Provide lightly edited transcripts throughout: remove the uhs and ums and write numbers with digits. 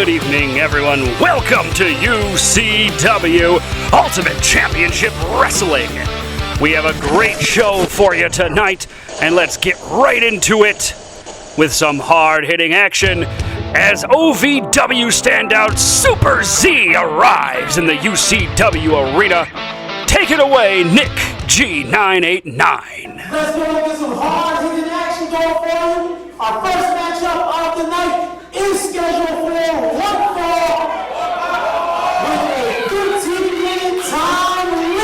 good evening, everyone. Welcome to UCW Ultimate Championship Wrestling. We have a great show for you tonight, and let's get right into it with some hard-hitting action as OVW standout Super Z arrives in the UCW Arena. Take it away, Nick G989. Let's get some hard-hitting action going for you. Our first matchup of the night is scheduled for one fall with a 15-minute time limit.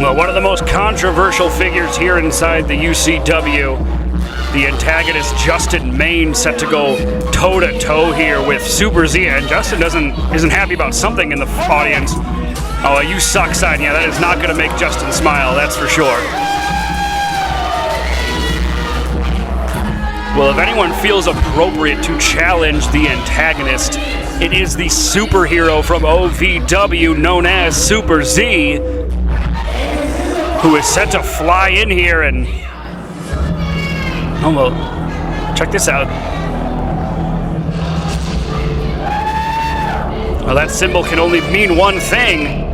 Well, one of the most controversial figures here inside the UCW, the antagonist Justin Maine, set to go toe-to-toe here with Super Z, and Justin isn't happy about something in the audience. Oh, a "you suck" sign. Yeah, that is not going to make Justin smile, that's for sure. Well, if anyone feels appropriate to challenge the antagonist, it is the superhero from OVW known as Super Z, who is set to fly in here and... Oh, well, check this out. Well, that symbol can only mean one thing.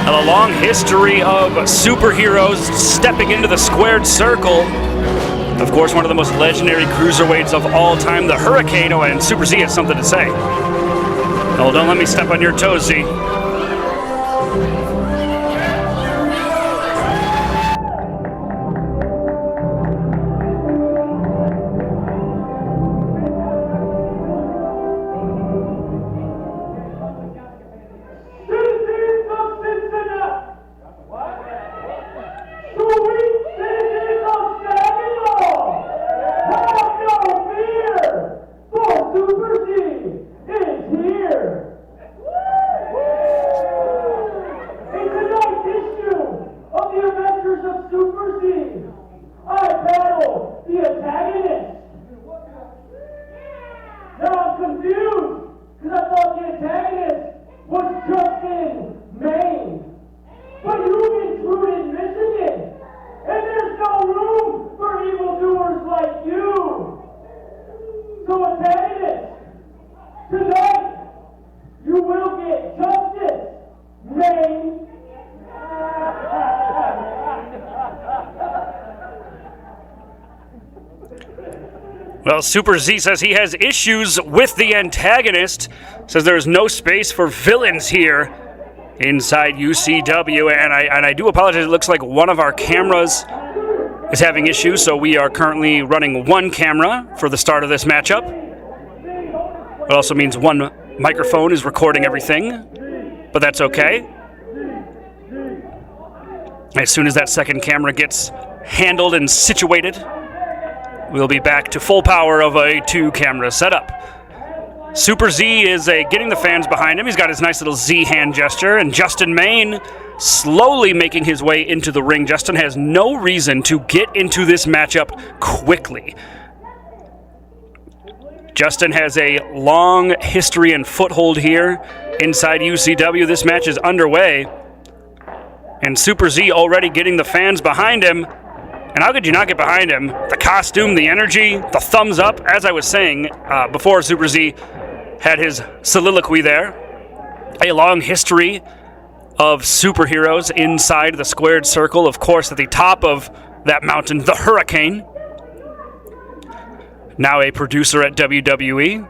A long history of superheroes stepping into the squared circle. Of course, one of the most legendary cruiserweights of all time, the Hurricane. Oh, and Super Z has something to say. Oh, don't let me step on your toes, Z. Well, Super Z says he has issues with the antagonist, says there's no space for villains here inside UCW, and I do apologize. It looks like one of our cameras is having issues, so we are currently running one camera for the start of this matchup. It also means one microphone is recording everything, but that's okay. As soon as that second camera gets handled and situated, we'll be back to full power of a two-camera setup. Super Z is getting the fans behind him. He's got his nice little Z hand gesture, and Justin Maine slowly making his way into the ring. Justin has no reason to get into this matchup quickly. Justin has a long history and foothold here inside UCW. This match is underway, and Super Z already getting the fans behind him. And how could you not get behind him? The costume, the energy, the thumbs up. As I was saying before Super Z had his soliloquy there, a long history of superheroes inside the squared circle. Of course, at the top of that mountain, the Hurricane. Now a producer at WWE.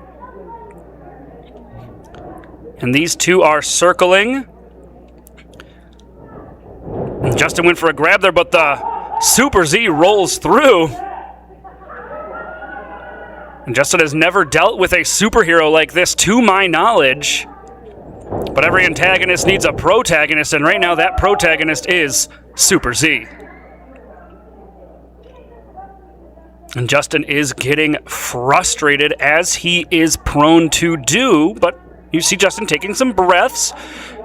And these two are circling. And Justin went for a grab there, but the Super Z rolls through. And Justin has never dealt with a superhero like this, to my knowledge. But every antagonist needs a protagonist, and right now that protagonist is Super Z. And Justin is getting frustrated, as he is prone to do, but you see Justin taking some breaths.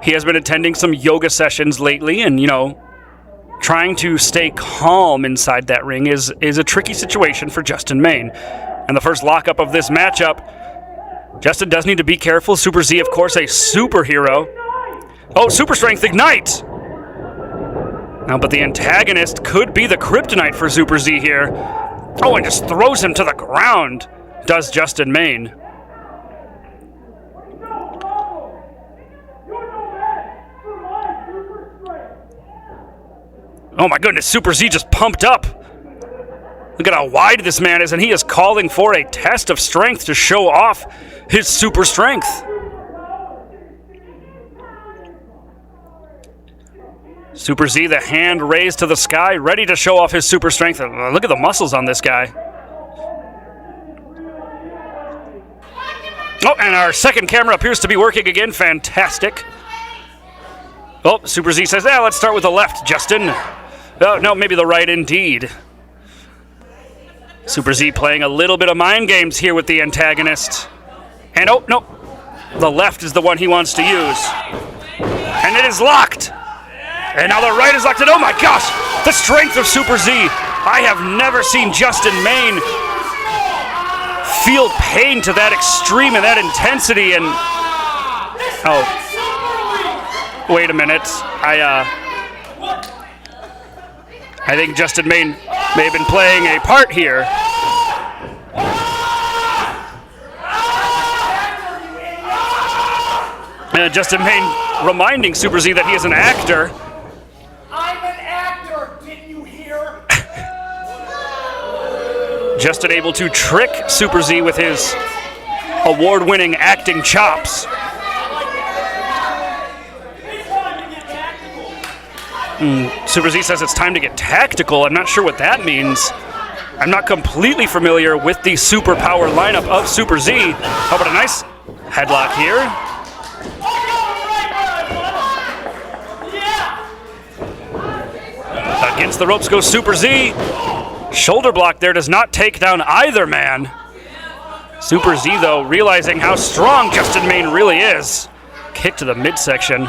He has been attending some yoga sessions lately, and, trying to stay calm inside that ring is a tricky situation for Justin Maine. And the first lockup of this matchup, Justin does need to be careful. Super Z, of course, a superhero. Oh, Super Strength Ignite! Now, but the antagonist could be the kryptonite for Super Z here. Oh, and just throws him to the ground, does Justin Maine. Oh my goodness, Super Z just pumped up. Look at how wide this man is, and he is calling for a test of strength to show off his super strength. Super Z, the hand raised to the sky, ready to show off his super strength. Look at the muscles on this guy. Oh, and our second camera appears to be working again. Fantastic. Oh, Super Z says, let's start with the left, Justin. Oh, no, maybe the right indeed. Super Z playing a little bit of mind games here with the antagonist. And oh, no, the left is the one he wants to use. And it is locked. And now the right is locked. And oh my gosh, the strength of Super Z. I have never seen Justin Maine feel pain to that extreme and that intensity. And oh, wait a minute. I think Justin Maine may have been playing a part here. Justin Maine reminding Super Z that he is an actor. I'm an actor, didn't you hear? Justin able to trick Super Z with his award-winning acting chops. Super Z says it's time to get tactical. I'm not sure what that means. I'm not completely familiar with the superpower lineup of Super Z. How about a nice headlock here? Against the ropes goes Super Z. Shoulder block there does not take down either man. Super Z, though, realizing how strong Justin Maine really is. Kick to the midsection.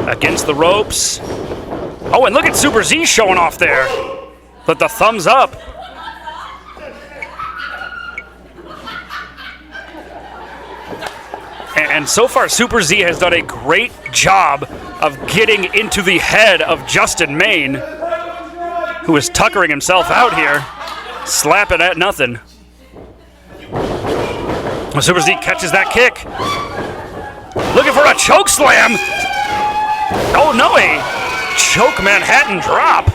Against the ropes. Oh, and look at Super Z showing off there. But the thumbs up. And so far, Super Z has done a great job of getting into the head of Justin Maine, who is tuckering himself out here, slapping at nothing. Well, Super Z catches that kick. Looking for a choke slam. Oh no, a choke Manhattan drop.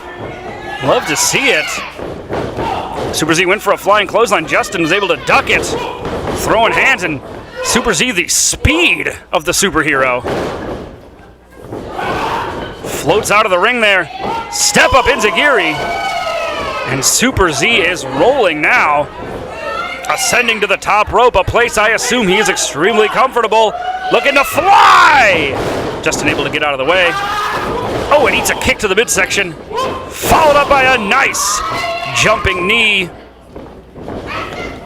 Love to see it. Super Z went for a flying clothesline. Justin was able to duck it. Throwing hands, and Super Z, the speed of the superhero. Floats out of the ring there. Step up Enziguri. And Super Z is rolling now. Ascending to the top rope, a place I assume he is extremely comfortable. Looking to fly! Justin able to get out of the way. Oh, and eats a kick to the midsection. Followed up by a nice jumping knee.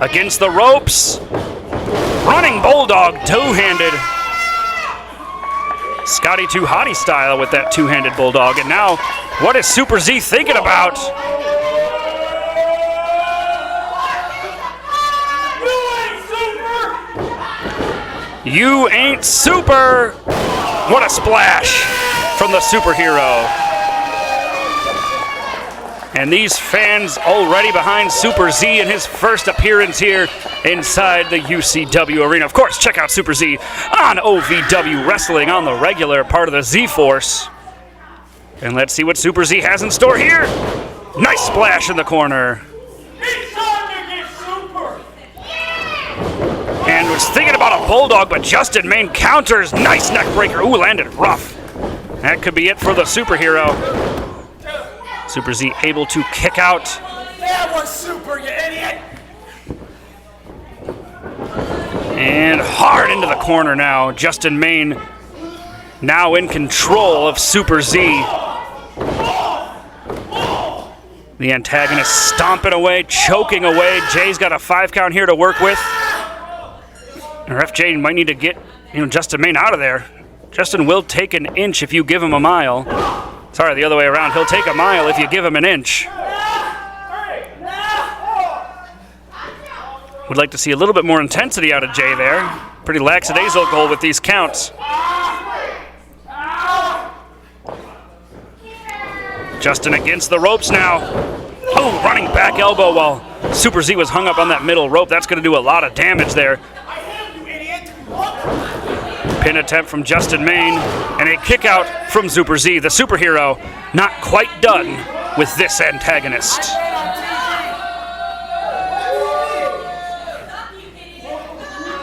against the ropes. Running Bulldog, two-handed. Scotty 2 Hottie style with that two-handed Bulldog. And now, what is Super Z thinking about? You ain't super! What a splash from the superhero. And these fans already behind Super Z in his first appearance here inside the UCW Arena. Of course, check out Super Z on OVW Wrestling on the regular, part of the Z-Force. And let's see what Super Z has in store here. Nice splash in the corner. It's time to get super! And was thinking about a Bulldog, but Justin Maine counters. Nice neck breaker. Ooh, landed rough. That could be it for the superhero. Super Z able to kick out. That was super, you idiot! And hard into the corner now. Justin Maine now in control of Super Z. The antagonist stomping away, choking away. Jay's got a 5 count here to work with. Or FJ might need to get Justin Maine out of there. Justin will take an inch if you give him a mile. Sorry, the other way around. He'll take a mile if you give him an inch. Would like to see a little bit more intensity out of Jay there. Pretty lackadaisical with these counts. Justin against the ropes now. Oh, running back elbow while Super Z was hung up on that middle rope. That's going to do a lot of damage there. Pin attempt from Justin Maine, and a kick out from Super Z. The superhero not quite done with this antagonist.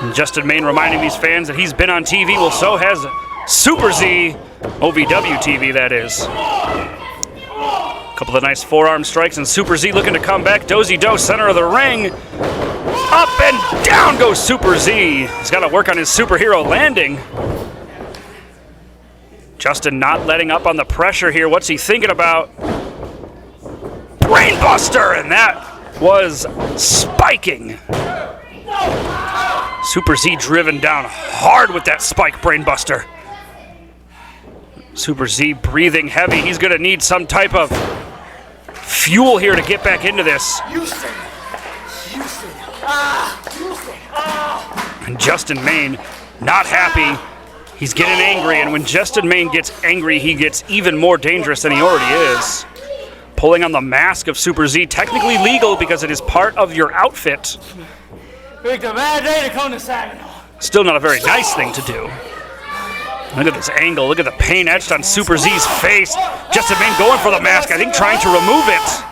And Justin Maine reminding these fans that he's been on TV. Well, so has Super Z, OVW TV, that is. A couple of nice forearm strikes, and Super Z looking to come back. Dozy-Do, center of the ring. Up and down goes Super Z. He's got to work on his superhero landing. Justin not letting up on the pressure here. What's he thinking about? Brainbuster, and that was spiking. Super Z driven down hard with that spike brainbuster. Super Z breathing heavy. He's going to need some type of fuel here to get back into this. And Justin Maine not happy. He's getting angry, and when Justin Maine gets angry, he gets even more dangerous than he already is. Pulling on the mask of Super Z, technically legal because it is part of your outfit. Picked a bad day to come to Saginaw. Still not a very nice thing to do. Look at this angle. Look at the pain etched on Super Z's face. Justin Maine going for the mask, I think trying to remove it.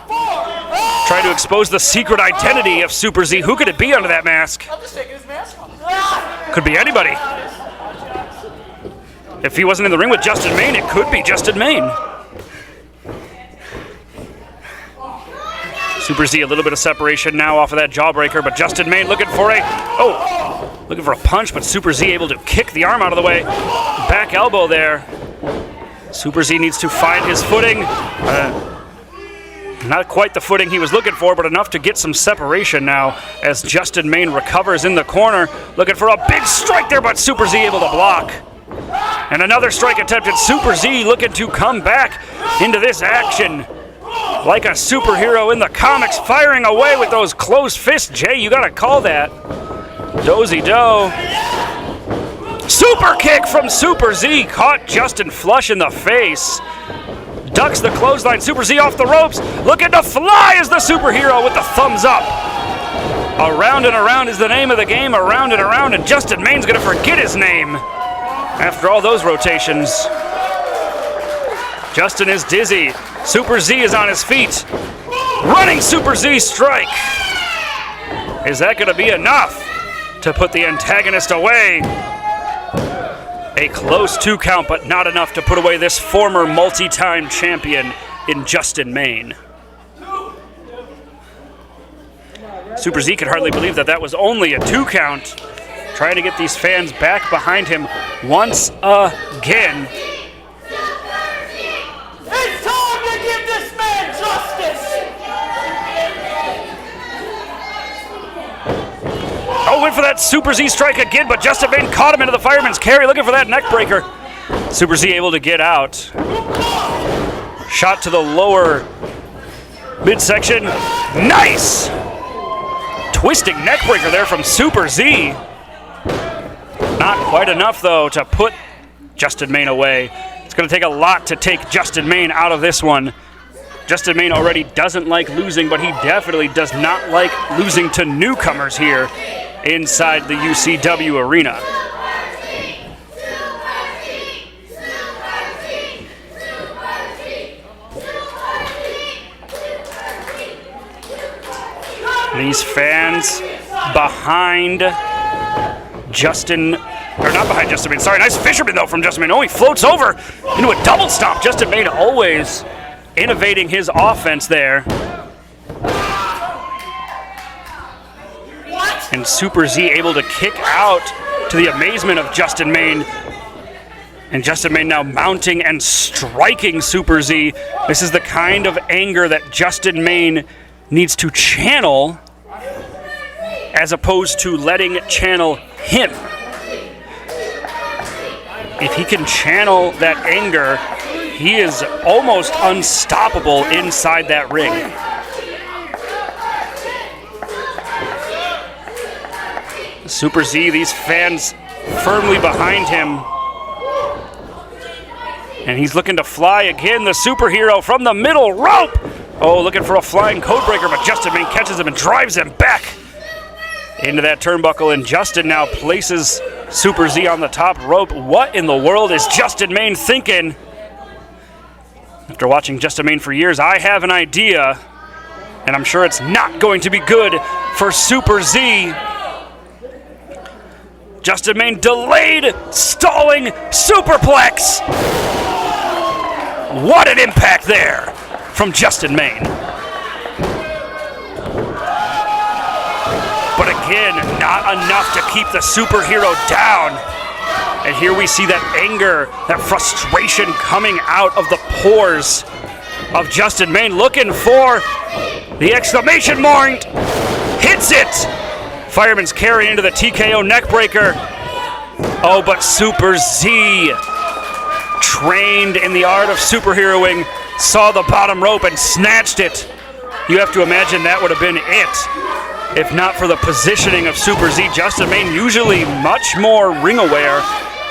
Trying to expose the secret identity of Super Z. Who could it be under that mask? I'm just taking his mask off. Could be anybody. If he wasn't in the ring with Justin Maine, it could be Justin Maine. Super Z a little bit of separation now off of that jawbreaker, but Justin Maine looking for a punch, but Super Z able to kick the arm out of the way. Back elbow there. Super Z needs to find his footing. Not quite the footing he was looking for, but enough to get some separation now as Justin Maine recovers in the corner. Looking for a big strike there, but Super Z able to block. And another strike attempted. Super Z looking to come back into this action like a superhero in the comics, firing away with those closed fists. Jay, you gotta call that. Dozy-Do. Super kick from Super Z. Caught Justin flush in the face. Ducks the clothesline. Super Z off the ropes. Looking to fly as the superhero with the thumbs up. Around and around is the name of the game. Around and around, and Justin Maine's gonna forget his name after all those rotations. Justin is dizzy. Super Z is on his feet. Running Super Z strike. Is that going to be enough to put the antagonist away? A close 2 count, but not enough to put away this former multi-time champion in Justin Maine. Super Z could hardly believe that was only a 2 count. Trying to get these fans back behind him once again. It's time to give this man justice! Oh, went for that Super Z strike again, but Justin Maine caught him into the fireman's carry, looking for that neck breaker. Super Z able to get out. Shot to the lower midsection. Nice! Twisting neck breaker there from Super Z. Not quite enough, though, to put Justin Maine away. It's going to take a lot to take Justin Maine out of this one. Justin Maine already doesn't like losing, but he definitely does not like losing to newcomers here inside the UCW Arena. These fans behind Justin, or not behind Justin Maine, sorry, nice fisherman though from Justin Maine. Oh, he floats over into a double stomp. Justin Maine always innovating his offense there. And Super Z able to kick out to the amazement of Justin Maine. And Justin Maine now mounting and striking Super Z. This is the kind of anger that Justin Maine needs to channel as opposed to letting channel him. If he can channel that anger, he is almost unstoppable inside that ring. Super Z, these fans firmly behind him. And he's looking to fly again, the superhero from the middle rope. Oh, looking for a flying codebreaker, but Justin Maine catches him and drives him back into that turnbuckle. And Justin now places Super Z on the top rope. What in the world is Justin Maine thinking? After watching Justin Maine for years, I have an idea, and I'm sure it's not going to be good for Super Z. Justin Maine delayed, stalling superplex. What an impact there from Justin Maine. But again, not enough to keep the superhero down. And here we see that anger, that frustration coming out of the pores of Justin Maine, looking for the exclamation mark. Hits it. Fireman's carry into the TKO neckbreaker. Oh, but Super Z, trained in the art of superheroing, saw the bottom rope and snatched it. You have to imagine that would have been it. If not for the positioning of Super Z. Justin Maine, usually much more ring aware,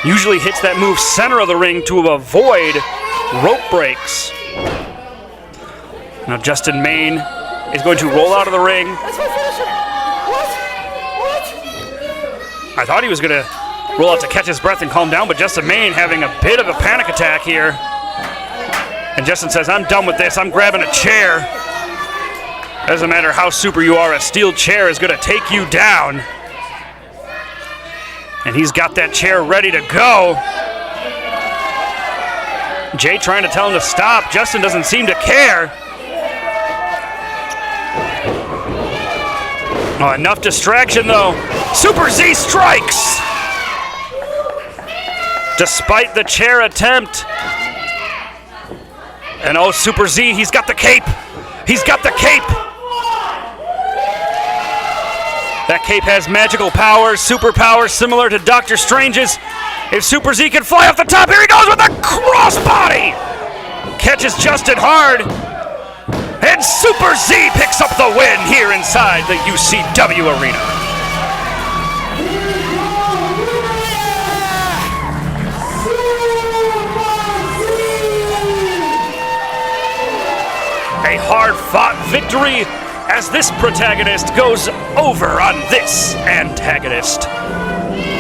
usually hits that move center of the ring to avoid rope breaks. Now Justin Maine is going to roll out of the ring. I thought he was going to roll out to catch his breath and calm down, but Justin Maine having a bit of a panic attack here. And Justin says, I'm done with this. I'm grabbing a chair. Doesn't matter how super you are, a steel chair is going to take you down. And he's got that chair ready to go. Jay trying to tell him to stop. Justin doesn't seem to care. Oh, enough distraction, though. Super Z strikes! Despite the chair attempt. And oh, Super Z, he's got the cape. He's got the cape. That cape has magical powers, superpowers similar to Doctor Strange's. If Super Z can fly off the top, here he goes with a crossbody! Catches Justin hard. And Super Z picks up the win here inside the UCW Arena. A hard-fought victory as this protagonist goes over on this antagonist.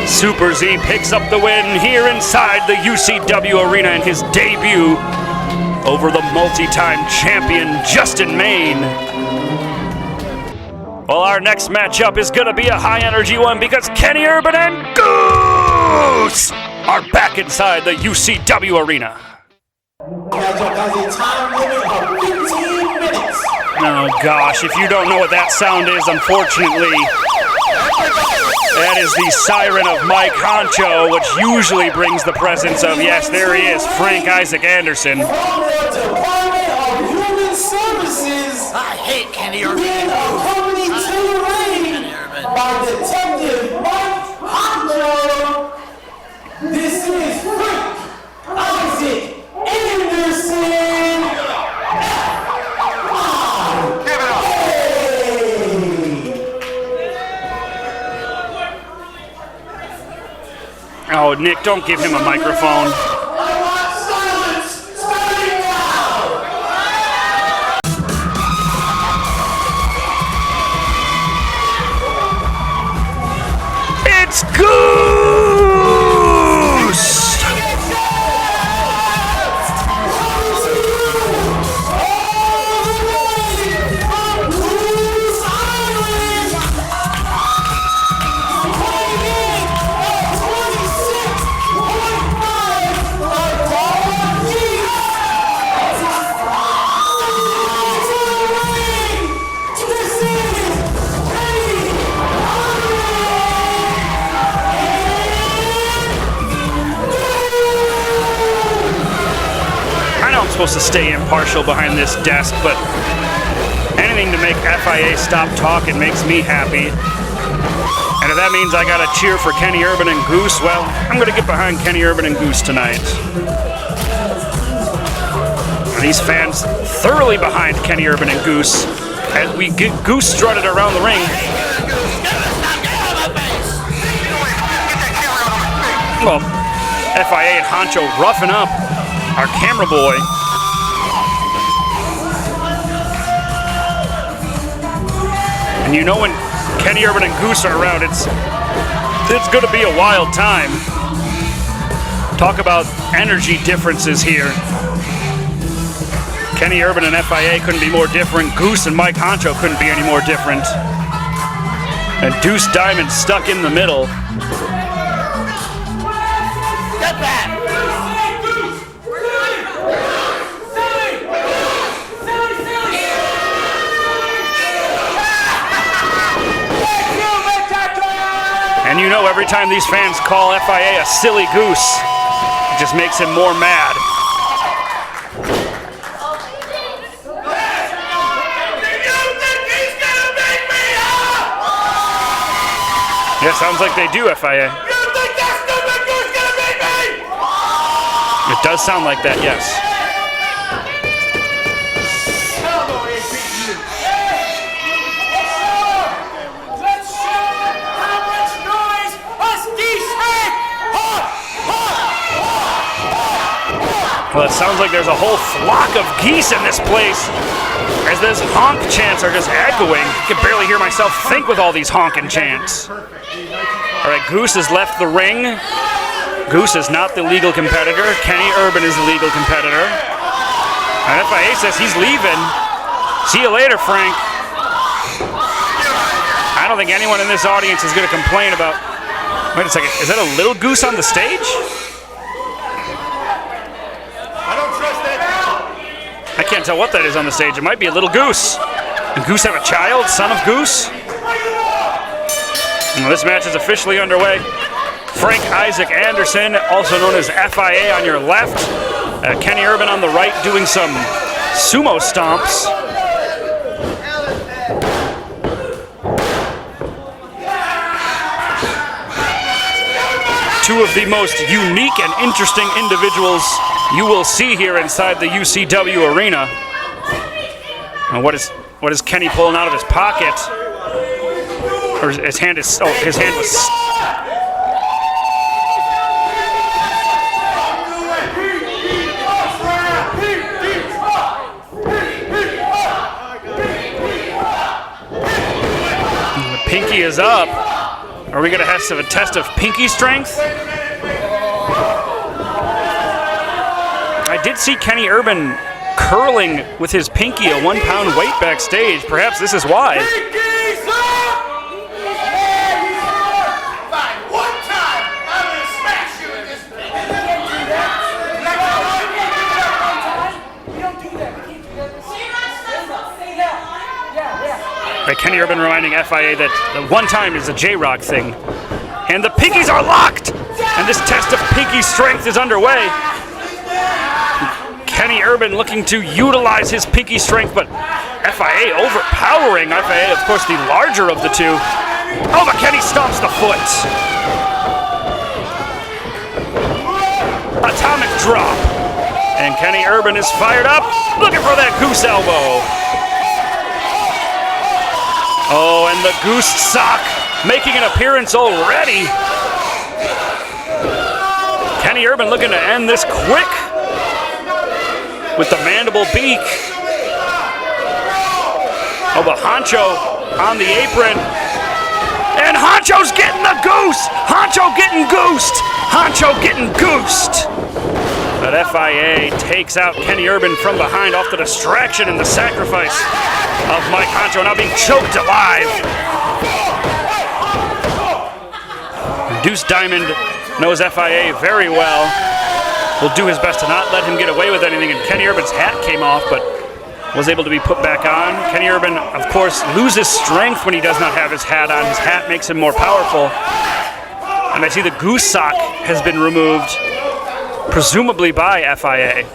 Super Z picks up the win here inside the UCW Arena in his debut over the multi-time champion Justin Maine. Well, our next matchup is going to be a high-energy one because Kenny Urban and Goose are back inside the UCW Arena. Matchup has a time limit of 15 minutes. Oh gosh, if you don't know what that sound is, unfortunately, that is the siren of Mike Honcho, which usually brings the presence of, yes, there he is, Frank Isaac Anderson. From the Department of Human Services, I hate Kenny Urban. being accompanied to the ring by Detective Oh, Nick, don't give him a microphone. I want silence starting now! It's Goose! I'm supposed to stay impartial behind this desk, but anything to make F.I.A. stop talking makes me happy. And if that means I gotta cheer for Kenny Urban and Goose, well, I'm gonna get behind Kenny Urban and Goose tonight. These fans thoroughly behind Kenny Urban and Goose as we get Goose strutted around the ring. Well, F.I.A. and Honcho roughing up our camera boy. And you know when Kenny Urban and Goose are around, it's going to be a wild time. Talk about energy differences here. Kenny Urban and F.I.A. couldn't be more different. Goose and Mike Honcho couldn't be any more different. And Deuce Diamond stuck in the middle. Get back! And you know every time these fans call F.I.A. a silly goose, it just makes him more mad. Yeah, sounds like they do, F.I.A. You think that stupid goose gonna beat me? It does sound like that, yes. Hell no, he ain't beating you. Let's show them how much noise us geese make! Well, it sounds like there's a whole flock of geese in this place as those honk chants are just echoing. I can barely hear myself think with all these honking chants. All right, Goose has left the ring. Goose is not the legal competitor. Kenny Urban is the legal competitor. And F.I.A. says he's leaving. See you later, Frank. I don't think anyone in this audience is going to complain about... Wait a second, is that a little goose on the stage? I don't trust that. I can't tell what that is on the stage. It might be a little goose. Did Goose have a child, son of Goose? Well, this match is officially underway. Frank Isaac Anderson, also known as F.I.A. on your left. Kenny Urban on the right doing some sumo stomps. Two of the most unique and interesting individuals you will see here inside the UCW Arena. And what is Kenny pulling out of his pocket? Or his hand is... Oh, his hand was... The pinky is up. Are we going to have a test of pinky strength? I did see Kenny Urban curling with his pinky a 1 pound weight backstage. Perhaps this is why. Right, Kenny Urban reminding F.I.A. that the one time is a J-Rock thing. And the pinkies are locked! And this test of pinky strength is underway. Kenny Urban looking to utilize his pinky strength, but F.I.A. overpowering F.I.A., of course, the larger of the two. Oh, but Kenny stomps the foot. Atomic drop. And Kenny Urban is fired up, looking for that goose elbow. Oh, and the goose sock making an appearance already. Kenny Urban looking to end this quick with the mandible beak. Oh, but Honcho on the apron. And Honcho's getting the goose! Honcho getting goosed! Honcho getting goosed! But F.I.A. takes out Kenny Urban from behind off the distraction and the sacrifice of Mike Honcho, now being choked alive. Deuce Diamond knows F.I.A. very well. Will do his best to not let him get away with anything, and Kenny Urban's hat came off, but was able to be put back on. Kenny Urban, of course, loses strength when he does not have his hat on. His hat makes him more powerful. And I see the goose sock has been removed, presumably by F.I.A.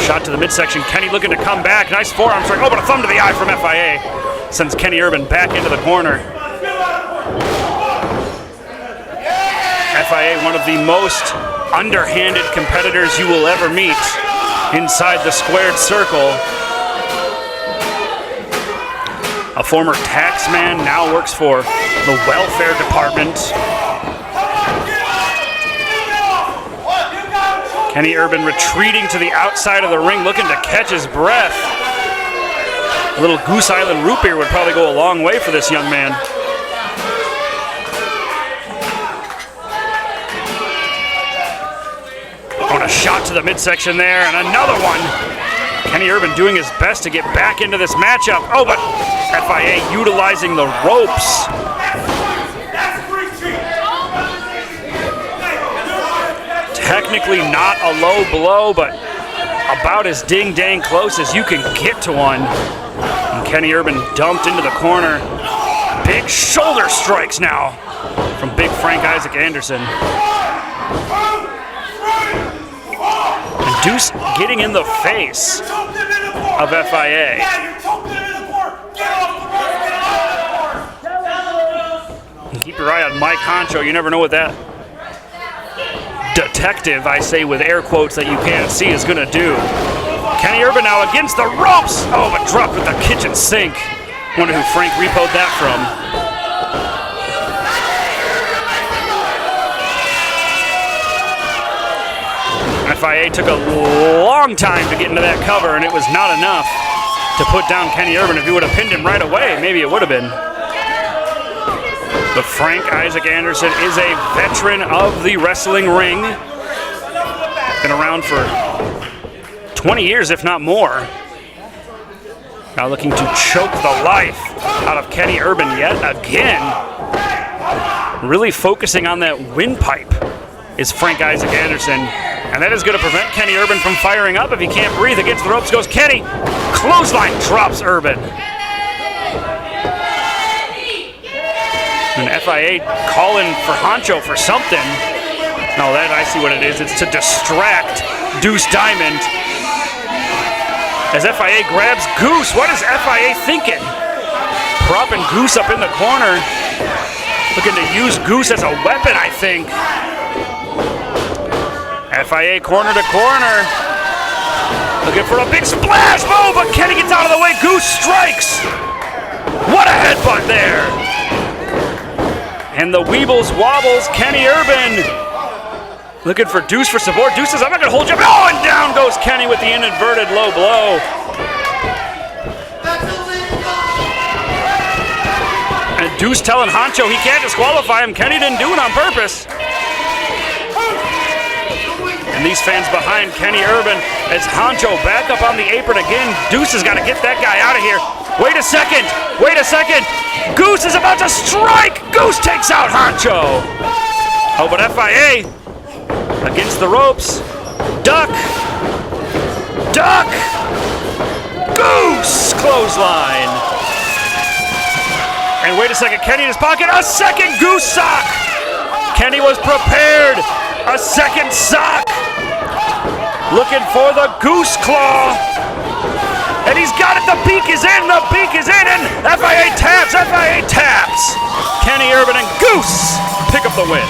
Shot to the midsection. Kenny looking to come back. Nice forearm strike. Oh, but a thumb to the eye from F.I.A. Sends Kenny Urban back into the corner. F.I.A., one of the most underhanded competitors you will ever meet inside the squared circle. A former tax man, now works for the welfare department. Kenny Urban retreating to the outside of the ring, looking to catch his breath. A little Goose Island root beer would probably go a long way for this young man. On a shot to the midsection there, and another one. Kenny Urban doing his best to get back into this matchup. Oh, but F.I.A. utilizing the ropes. Technically not a low blow, but about as ding-dang close as you can get to one. And Kenny Urban dumped into the corner. Big shoulder strikes now from Big Frank Isaac Anderson. And Deuce getting in the face of F.I.A. Keep your eye on Mike Honcho. You never know what that detective, I say with air quotes that you can't see, is going to do. Kenny Urban now against the ropes. Oh, but dropped with the kitchen sink. Wonder who Frank repoed that from. F.I.A. took a long time to get into that cover, and it was not enough to put down Kenny Urban. If he would have pinned him right away, maybe it would have been. But Frank Isaac Anderson is a veteran of the wrestling ring. Been around for 20 years, if not more. Now looking to choke the life out of Kenny Urban yet again. Really focusing on that windpipe is Frank Isaac Anderson. And that is going to prevent Kenny Urban from firing up. If he can't breathe, against the ropes goes Kenny. Clothesline drops Urban. And F.I.A. calling for Honcho for something. No, that I see what it is. It's to distract Deuce Diamond. As F.I.A. grabs Goose. What is F.I.A. thinking? Propping Goose up in the corner. Looking to use Goose as a weapon, I think. F.I.A. corner to corner. Looking for a big splash. Oh, but Kenny gets out of the way. Goose strikes. What a headbutt there. And the Weebles wobbles. Kenny Urban looking for Deuce for support. Deuce says, I'm not going to hold you up. Oh, and down goes Kenny with the inverted low blow. And Deuce telling Honcho he can't disqualify him. Kenny didn't do it on purpose. And these fans behind Kenny Urban as Honcho back up on the apron again. Deuce has got to get that guy out of here. Wait a second. Wait a second. Goose is about to strike. Goose takes out Honcho. Oh, but F.I.A. against the ropes. Duck. Duck. Goose. Clothesline. And wait a second. Kenny in his pocket. A second Goose sock. Kenny was prepared. A second sock. Looking for the Goose Claw. And he's got it. The beak is in. The beak is in. And F.I.A. taps. F.I.A. taps. Kenny Urban and Goose pick up the win.